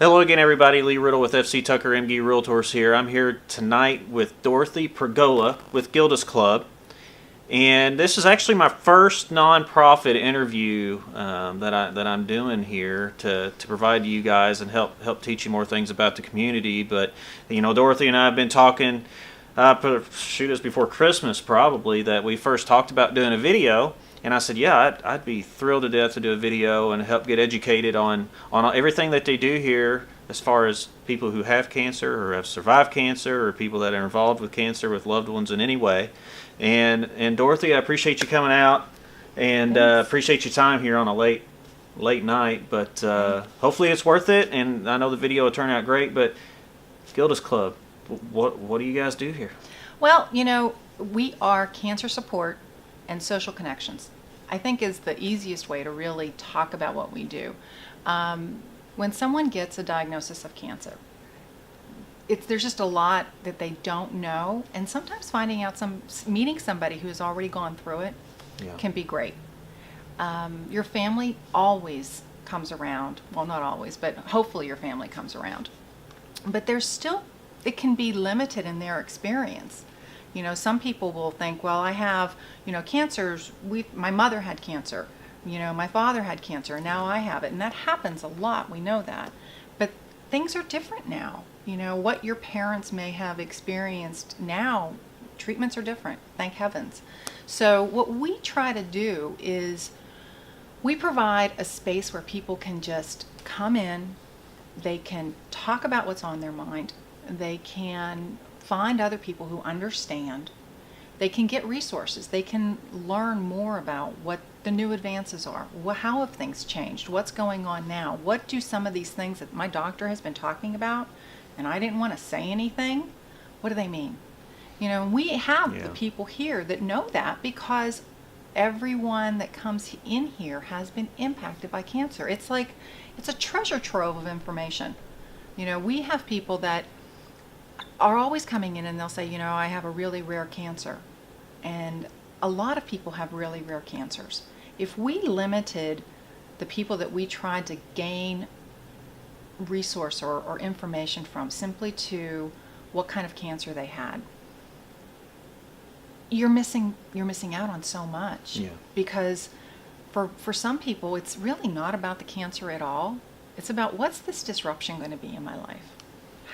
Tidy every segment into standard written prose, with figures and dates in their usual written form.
Hello again, everybody. Lee Riddle with FC Tucker MG Realtors here. I'm here tonight with Dorothy Pergola with Gilda's Club. And this is actually my first nonprofit interview that I'm doing here to provide to you guys and help teach you more things about the community. But, you know, Dorothy and I have been talking, shoot, us before Christmas probably, that we first talked about doing a video. And I said, yeah, I'd be thrilled to death to do a video and help get educated on everything that they do here as far as people who have cancer or have survived cancer or people that are involved with cancer with loved ones in any way. And Dorothy, I appreciate you coming out and appreciate your time here on a late night. But hopefully it's worth it, and I know the video will turn out great. But Gilda's Club, what do you guys do here? Well, you know, we are cancer support and social connections. I think is the easiest way to really talk about what we do. When someone gets a diagnosis of cancer, there's just a lot that they don't know, and sometimes meeting somebody who has already gone through it can be great. Your family always comes around. Well, not always, but hopefully your family comes around. But it can be limited in their experience. You know, some people will think, well, I have, cancers. My mother had cancer. My father had cancer, and now I have it. And that happens a lot. We know that. But things are different now. What your parents may have experienced now, treatments are different, thank heavens. So what we try to do is we provide a space where people can just come in, they can talk about what's on their mind, they can find other people who understand, they can get resources, they can learn more about what the new advances are, how have things changed, what's going on now, what do some of these things that my doctor has been talking about and I didn't want to say anything, what do they mean? We have the people here that know that because everyone that comes in here has been impacted by cancer. It's a treasure trove of information. We have people that are always coming in and they'll say, I have a really rare cancer. And a lot of people have really rare cancers. If we limited the people that we tried to gain resource or information from simply to what kind of cancer they had, you're missing out on so much. Because for some people it's really not about the cancer at all. It's about, what's this disruption going to be in my life?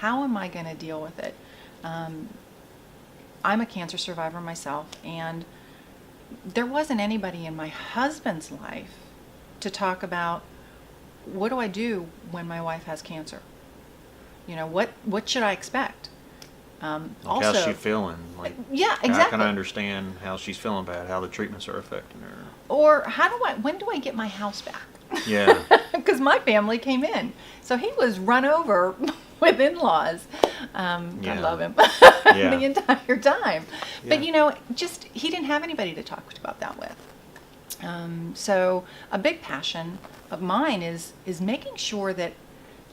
How am I going to deal with it? I'm a cancer survivor myself, and there wasn't anybody in my husband's life to talk about, what do I do when my wife has cancer? What should I expect? Also, how's she feeling? Yeah, exactly. How can I understand how she's feeling about how the treatments are affecting her? Or when do I get my house back? Yeah. Because my family came in. So he was run over with in-laws. I love him the entire time. But, he didn't have anybody to talk about that with. So a big passion of mine is making sure that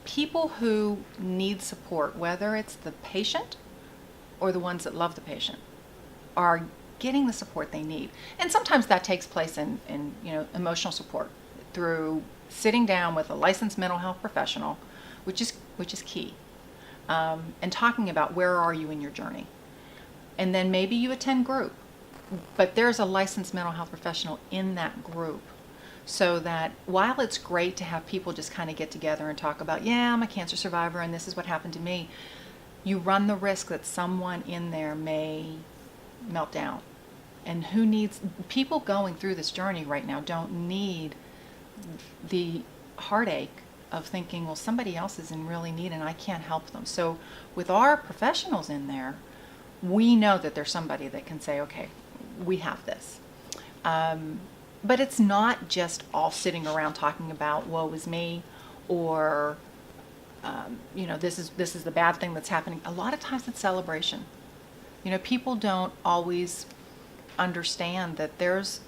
people who need support, whether it's the patient or the ones that love the patient, are getting the support they need. And sometimes that takes place in emotional support through sitting down with a licensed mental health professional, which is key, and talking about where are you in your journey. And then maybe you attend group, but there's a licensed mental health professional in that group, so that while it's great to have people just kind of get together and talk about, I'm a cancer survivor and this is what happened to me, you run the risk that someone in there may melt down. And people going through this journey right now don't need the heartache of thinking, well, somebody else is in really need and I can't help them. So with our professionals in there, we know that there's somebody that can say, okay, we have this. But it's not just all sitting around talking about woe is me, or this is the bad thing that's happening. A lot of times it's celebration. People don't always understand that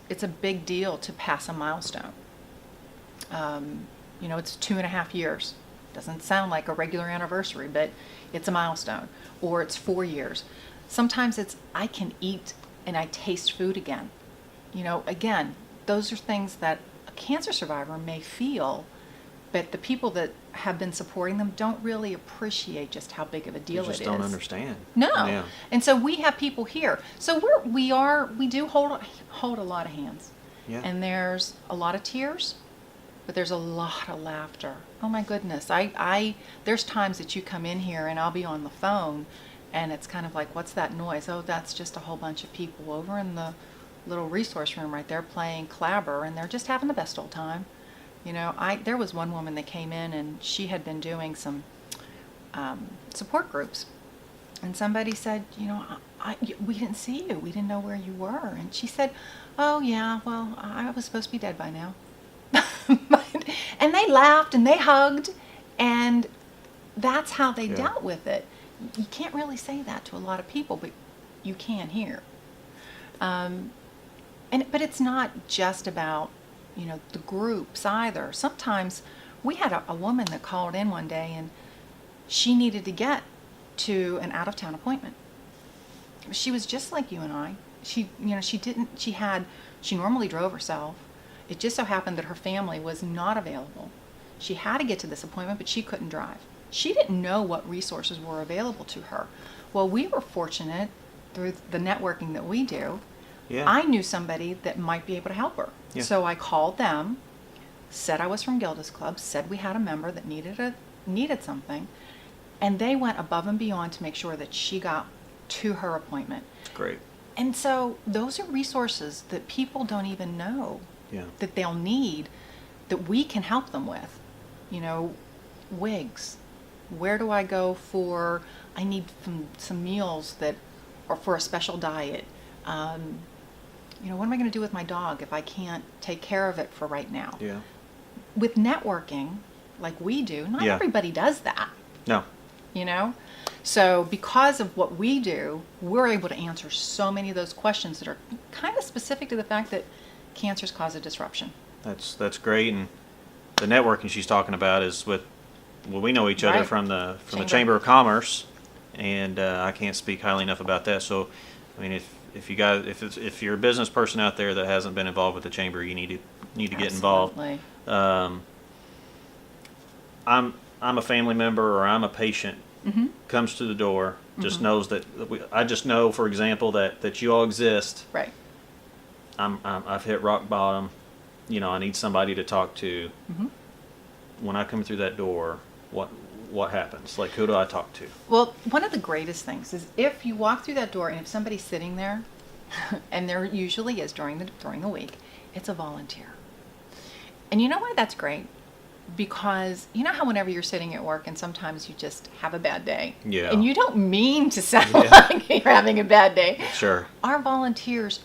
it's a big deal to pass a milestone. It's 2.5 years. Doesn't sound like a regular anniversary, but it's a milestone. Or it's 4 years. Sometimes it's, I can eat and I taste food again. Again, those are things that a cancer survivor may feel But the people that have been supporting them don't really appreciate just how big of a deal it is. They just don't understand. No. Yeah. And so we have people here. So we do hold a lot of hands. Yeah. And there's a lot of tears, but there's a lot of laughter. Oh my goodness. There's times that you come in here and I'll be on the phone and it's kind of like, what's that noise? Oh, that's just a whole bunch of people over in the little resource room right there playing clabber, and they're just having the best old time. You know, there was one woman that came in and she had been doing some support groups, and somebody said, you know, we didn't see you. We didn't know where you were. And she said, oh yeah, well, I was supposed to be dead by now. And they laughed and they hugged, and that's how they dealt with it. You can't really say that to a lot of people, but you can here. But it's not just about, you know, the groups either. Sometimes we had a woman that called in one day and she needed to get to an out-of-town appointment. She was just like you and I. She normally drove herself. It just so happened that her family was not available. She had to get to this appointment, but she couldn't drive. She didn't know what resources were available to her. Well, we were fortunate through the networking that we do. Yeah. I knew somebody that might be able to help her. Yeah. So I called them, said I was from Gilda's Club, said we had a member that needed something, and they went above and beyond to make sure that she got to her appointment. Great. And so those are resources that people don't even know that they'll need, that we can help them with. You know, wigs. Where do I go for, I need some meals that, or for a special diet. You know, what am I going to do with my dog if I can't take care of it for right now? Yeah. With networking, like we do, not everybody does that. No. You know? So because of what we do, we're able to answer so many of those questions that are kind of specific to the fact that cancers cause a disruption. That's great. And the networking she's talking about is with, well, we know each other from the Chamber of Commerce, and I can't speak highly enough about that. So, I mean, if you're a business person out there that hasn't been involved with the chamber, you need to get involved. I'm a family member or I'm a patient, comes to the door, just knows that I just know, for example, that you all exist. Right. I've hit rock bottom. You know, I need somebody to talk to. When I come through that door, what happens? Like, who do I talk to? Well, one of the greatest things is if you walk through that door and if somebody's sitting there, and there usually is during the week, it's a volunteer. And you know why that's great? Because you know how whenever you're sitting at work and sometimes you just have a bad day, and you don't mean to sound like you're having a bad day. Sure. Our volunteers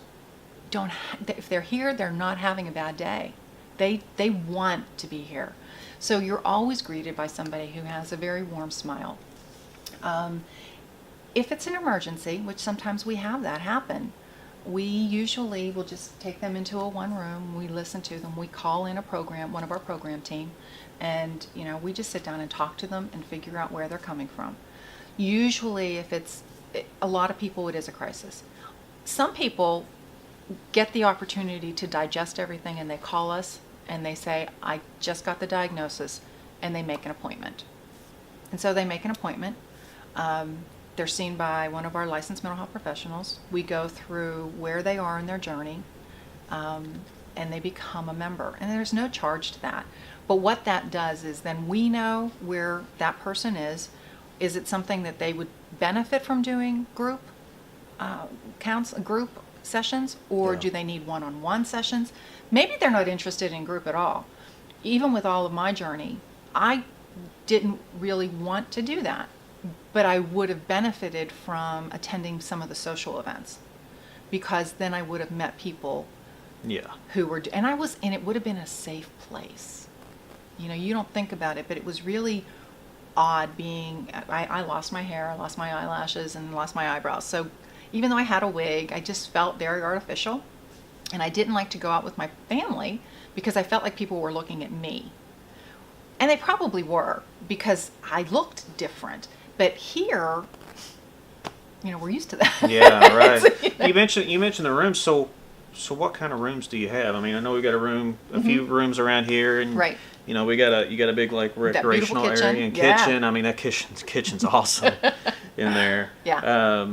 don't. If they're here, they're not having a bad day. They want to be here. So you're always greeted by somebody who has a very warm smile. If it's an emergency, which sometimes we have that happen, we usually will just take them into a one room. We listen to them. We call in one of our program team, and you know, we just sit down and talk to them and figure out where they're coming from. Usually, if it's a lot of people, it is a crisis. Some people get the opportunity to digest everything and they call us and they say, I just got the diagnosis, and they make an appointment. And so they make an appointment. They're seen by one of our licensed mental health professionals. We go through where they are in their journey, and they become a member. And there's no charge to that. But what that does is then we know where that person is. Is it something that they would benefit from doing group group sessions, or do they need one-on-one sessions? Maybe they're not interested in group at all. Even with all of my journey, I didn't really want to do that, but I would have benefited from attending some of the social events, because then I would have met people who were, and it would have been a safe place. You know, you don't think about it, but it was really odd being, I lost my hair, I lost my eyelashes, and lost my eyebrows. So even though I had a wig, I just felt very artificial. And I didn't like to go out with my family because I felt like people were looking at me. And they probably were, because I looked different. But here, you know, we're used to that. Yeah, right. So, you know. You mentioned the room. So So what kind of rooms do you have? I mean, I know we got a few rooms around here, and Right. you know, you got a big like recreational kitchen. area and Yeah. kitchen. I mean, that kitchen's awesome in there. Yeah.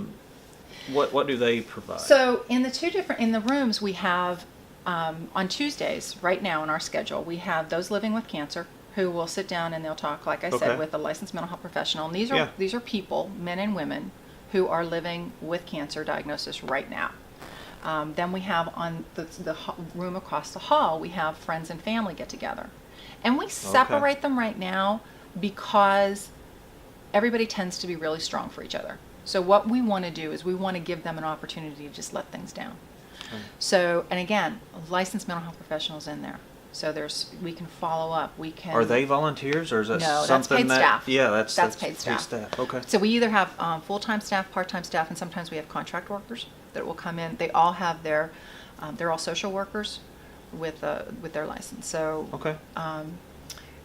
What do they provide? So in the rooms we have on Tuesdays right now in our schedule, we have those living with cancer who will sit down and they'll talk, like I Okay. said, with a licensed mental health professional. And Yeah. these are people, men and women, who are living with cancer diagnosis right now. Then we have on the room across the hall, we have friends and family get together. And we separate them right now because everybody tends to be really strong for each other. So what we want to do is we want to give them an opportunity to just let things down. So, and again, licensed mental health professionals in there. So we can follow up. We can. Are they volunteers, or is that No, that's something paid that? staff. Yeah, that's paid staff. Okay. So we either have full-time staff, part-time staff, and sometimes we have contract workers that will come in. They all have they're all social workers with their license. So. Okay.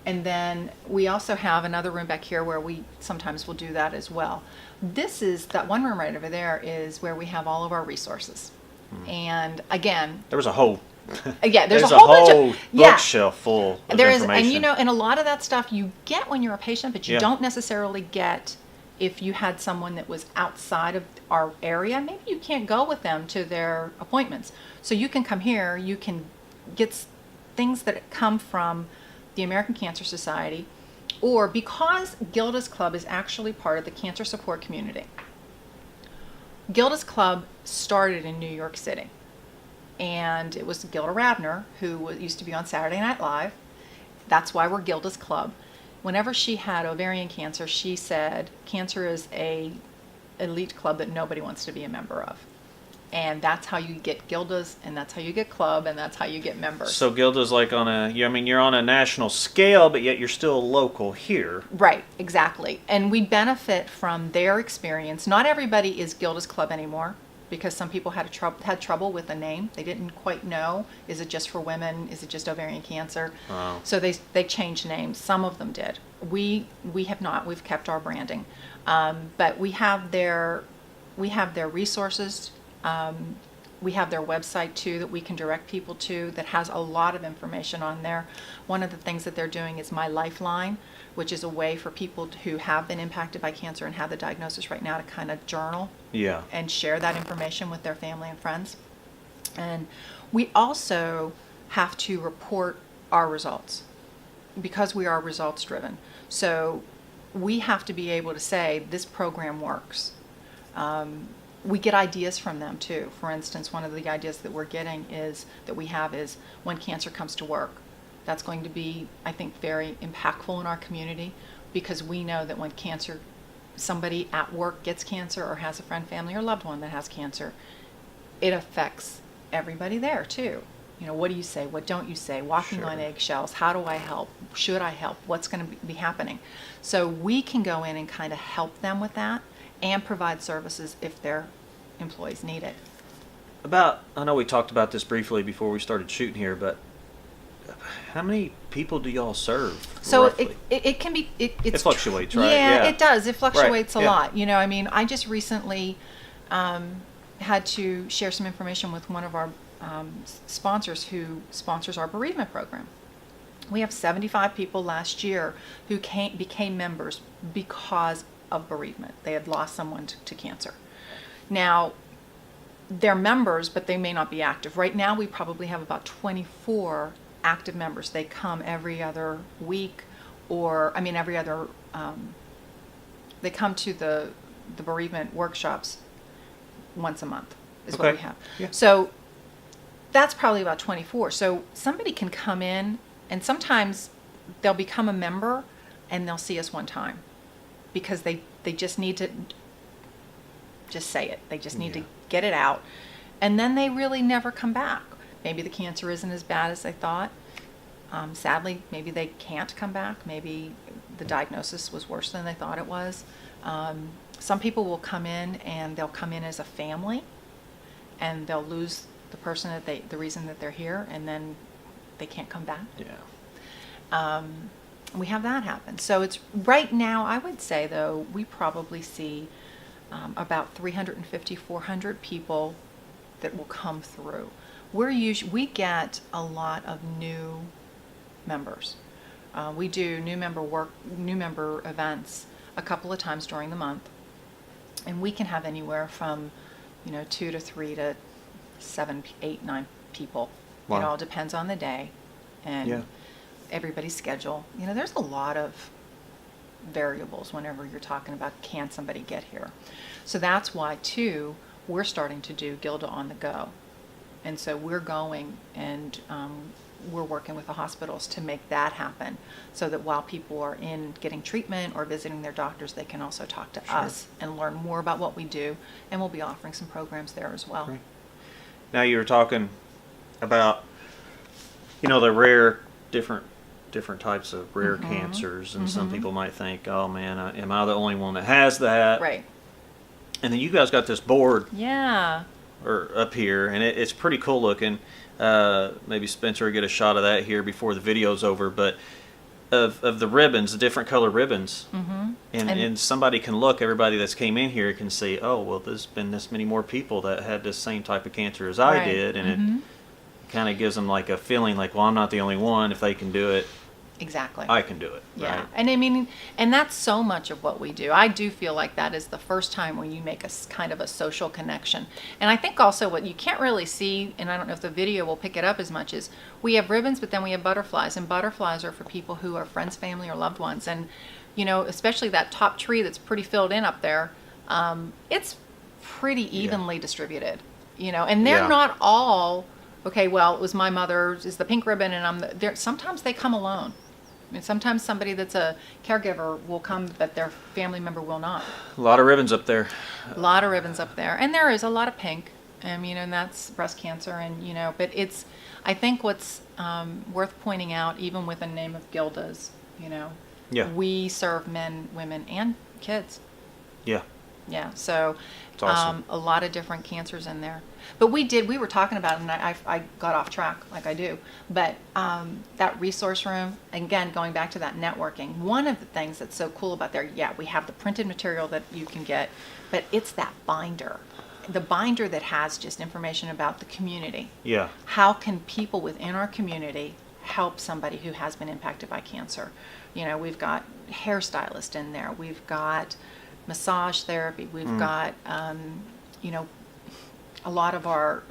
And then we also have another room back here where we sometimes will do that as well. That one room right over there is where we have all of our resources. And again, There was a whole. there's a whole bunch of bookshelf full of there is, information. and and a lot of that stuff you get when you're a patient, but you Yeah. don't necessarily get if you had someone that was outside of our area. Maybe you can't go with them to their appointments. So you can come here, you can get things that come from the American Cancer Society, or because Gilda's Club is actually part of the cancer support community. Gilda's Club started in New York City, and it was Gilda Radner, who used to be on Saturday Night Live. That's why we're Gilda's Club. Whenever she had ovarian cancer, she said cancer is a elite club that nobody wants to be a member of. And that's how you get Gilda's, and that's how you get club, and that's how you get members. So Gilda's like you're on a national scale, but yet you're still local here. Right, exactly. And we benefit from their experience. Not everybody is Gilda's Club anymore because some people had trouble with the name. They didn't quite know, is it just for women? Is it just ovarian cancer? Wow. So they changed names. Some of them did. We have not. We've kept our branding. But we have their resources. We have their website too that we can direct people to that has a lot of information on there. One of the things that they're doing is My Lifeline, which is a way for people who have been impacted by cancer and have the diagnosis right now to kind of journal Yeah. and share that information with their family and friends. And we also have to report our results because we are results driven. So we have to be able to say this program works. We get ideas from them too. For instance, one of the ideas that we have is when cancer comes to work. That's going to be, I think, very impactful in our community because we know that when somebody at work gets cancer or has a friend, family, or loved one that has cancer, it affects everybody there too. What do you say? What don't you say? Walking on eggshells. How do I help? Should I help? What's going to be happening? So we can go in and kind of help them with that and provide services if their employees need it. I know we talked about this briefly before we started shooting here, but how many people do y'all serve? So roughly? it can be it fluctuates, right? Yeah, Yeah. it does. It fluctuates Right, a yeah. lot. I just recently had to share some information with one of our sponsors who sponsors our bereavement program. We have 75 people last year who became members because of bereavement. They had lost someone to cancer. Now, they're members, but they may not be active. Right now, we probably have about 24 active members. They come every other week, every other. They come to the bereavement workshops once a month is what Okay. we have. Yeah. So that's probably about 24. So somebody can come in, and sometimes they'll become a member, and they'll see us one time because they just need to just say it. They just need to get it out. And then they really never come back. Maybe the cancer isn't as bad as they thought. Sadly, maybe they can't come back. Maybe the diagnosis was worse than they thought it was. Some people will come in, and they'll come in as a family, and they'll lose the person the reason that they're here, and then they can't come back. Yeah. We have that happen. So it's right now, I would say, though, we probably see about 350, 400 people that will come through. we get a lot of new members. We do new member events a couple of times during the month, and we can have anywhere from 2 to 3 to 7, 8, 9 people. Wow. It all depends on the day and everybody's schedule. There's a lot of variables whenever you're talking about can somebody get here. So that's why too we're starting to do Gilda on the go, and so we're going and we're working with the hospitals to make that happen, so that while people are in getting treatment or visiting their doctors, they can also talk to us and learn more about what we do, and we'll be offering some programs there as well. Right. Now you were talking about the rare different types of rare cancers, and some people might think, oh man, am I the only one that has that? Right. And then you guys got this board or up here, and it's pretty cool looking. Maybe Spencer will get a shot of that here before the video's over, but of the ribbons, the different color ribbons, and somebody can look, everybody that's came in here can see, oh well, there's been this many more people that had this same type of cancer as I did, and it kind of gives them like a feeling like, well, I'm not the only one. If they can do it, exactly, I can do it. Yeah, right? and I mean, and that's so much of what we do. I do feel like that is the first time when you make a kind of a social connection. And I think also what you can't really see, and I don't know if the video will pick it up as much, is we have ribbons, but then we have butterflies, and butterflies are for people who are friends, family, or loved ones. And especially that top tree that's pretty filled in up there, it's pretty evenly distributed. And they're not all. Okay, well, it was my mother's is the pink ribbon, and sometimes they come alone. I mean, sometimes somebody that's a caregiver will come, but their family member will not. A lot of ribbons up there. A lot of ribbons up there, and there is a lot of pink. And that's breast cancer, and but I think what's worth pointing out, even with the name of Gilda's, we serve men, women, and kids. Yeah. Yeah, so it's awesome. A lot of different cancers in there. But we were talking about it, and I got off track like I do. But that resource room, again, going back to that networking, one of the things that's so cool about there, we have the printed material that you can get, but it's that binder. The binder that has just information about the community. Yeah. How can people within our community help somebody who has been impacted by cancer? We've got hairstylists in there. We've got massage therapy. We've got, a lot of our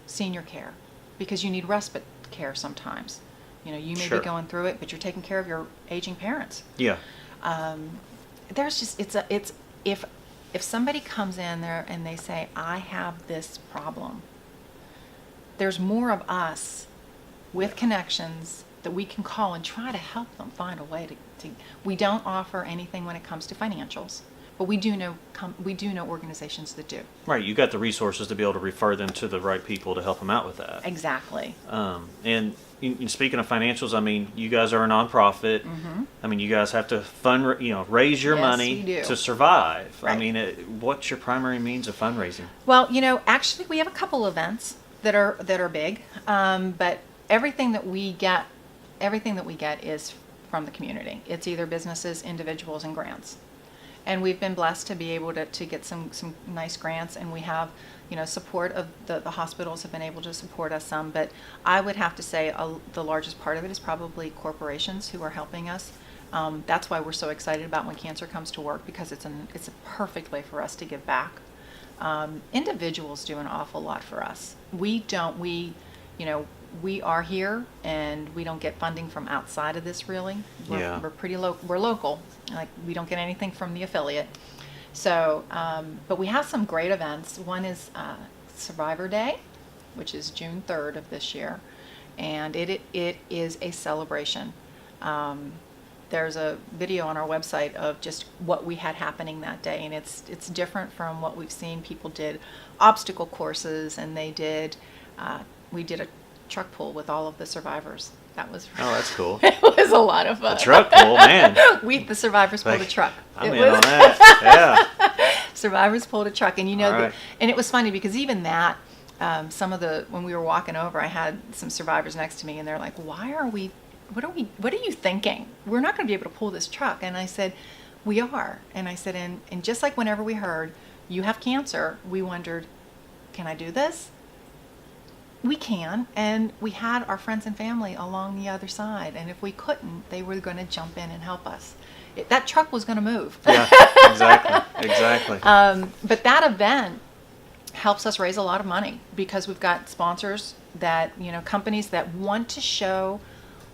senior care, because you need respite care sometimes. You may be going through it, but you're taking care of your aging parents. Yeah. There's just if somebody comes in there and they say, I have this problem, there's more of us with connections that we can call and try to help them find a way to we don't offer anything when it comes to financials, but we do know organizations that do. Right, you got the resources to be able to refer them to the right people to help them out with that. Exactly. And speaking of financials, I mean, you guys are a nonprofit. I mean, you guys have to raise your money to survive. Right. I mean, what's your primary means of fundraising? Well, actually, we have a couple events that are big, but everything that we get is from the community. It's either businesses, individuals, and grants. And we've been blessed to be able to get some nice grants, and we have, support of the hospitals have been able to support us some, but I would have to say the largest part of it is probably corporations who are helping us. That's why we're so excited about when cancer comes to work, because it's a perfect way for us to give back. Individuals do an awful lot for us. We are here, and we don't get funding from outside of this, really. We're pretty we're local. Like, we don't get anything from the affiliate. So, but we have some great events. One is Survivor Day, which is June 3rd of this year, and it is a celebration. There's a video on our website of just what we had happening that day, and it's different from what we've seen. People did obstacle courses, and we did a truck pull with all of the survivors. That was that's cool. It was a lot of fun. A truck pull, man. The survivors pulled a truck. I'm in on that. Yeah. Survivors pulled a truck, and right. And it was funny because even that, when we were walking over, I had some survivors next to me, and they're like, what are you thinking? We're not going to be able to pull this truck. And I said, we are. And I said, and just like whenever we heard you have cancer, we wondered, can I do this? We can, and we had our friends and family along the other side, and if we couldn't, they were going to jump in and help us. That truck was going to move. Yeah, exactly. But that event helps us raise a lot of money because we've got sponsors that, companies that want to show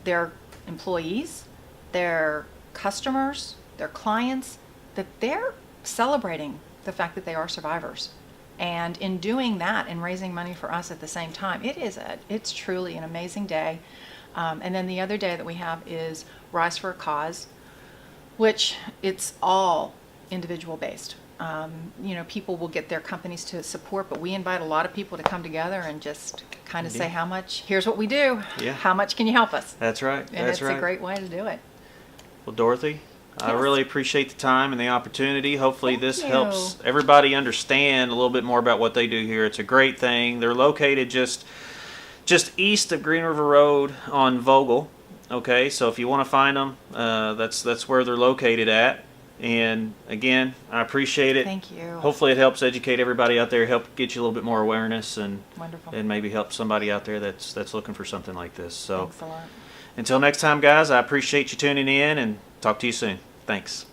their employees, their customers, their clients, that they're celebrating the fact that they are survivors. And in doing that and raising money for us at the same time, it's truly an amazing day. And then the other day that we have is Rise for a Cause, which it's all individual based. People will get their companies to support, but we invite a lot of people to come together and just kind of say how much, here's what we do, how much can you help us? That's right. And it's a great way to do it. Well, Dorothy, I really appreciate the time and the opportunity. Hopefully this you. helps everybody understand a little bit more about what they do here. It's a great thing. They're located just east of Green River Road on Vogel. Okay, so if you want to find them, that's where they're located at. And again, I appreciate it. Thank you. Hopefully it helps educate everybody out there, help get you a little bit more awareness, and Wonderful. And maybe help somebody out there that's looking for something like this. So Thanks a lot. until next time, guys, I appreciate you tuning in, and talk to you soon. Thanks.